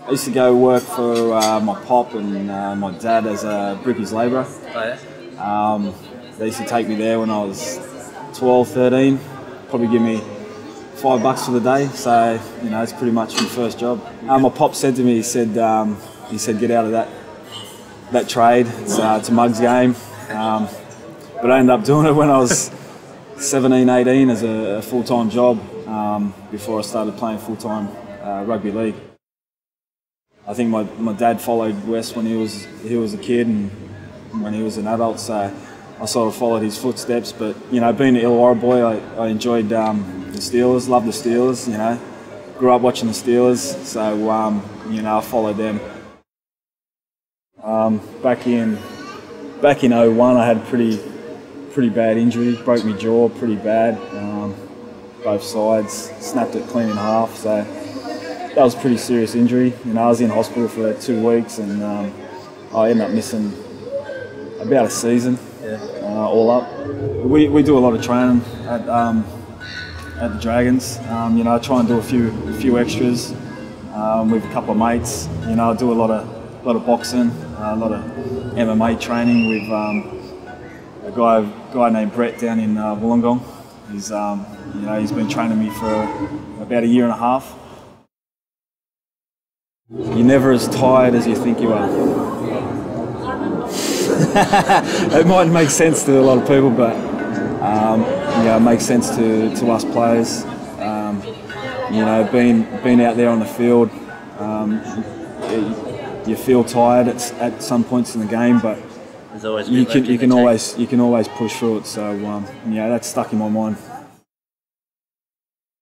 I used to go work for my pop and my dad as a brickies labourer. Oh yeah? They used to take me there when I was 12, 13, probably give me $5 for the day, so you know it's pretty much my first job. My pop said to me, he said get out of that trade, it's a mug's game, but I ended up doing it when I was 17, 18 as a full-time job before I started playing full-time rugby league. I think my dad followed Wes when he was a kid and when he was an adult, so I sort of followed his footsteps. But you know, being an Illawarra boy, I enjoyed the Steelers, loved the Steelers. You know, grew up watching the Steelers, so you know, I followed them. Back in '01, I had a pretty bad injury, broke my jaw pretty bad, both sides, snapped it clean in half. So that was a pretty serious injury. You know, I was in hospital for 2 weeks, and I ended up missing about a season. Yeah. All up. We do a lot of training at the Dragons. You know, I try and do a few extras with a couple of mates. You know, I do a lot of boxing, a lot of MMA training with a guy named Brett down in Wollongong. He's you know, he's been training me for about a year and a half. You're never as tired as you think you are. It might make sense to a lot of people, but yeah, it makes sense to us players. You know, being out there on the field, you feel tired at some points in the game, but you can always push through it. So yeah, that's stuck in my mind.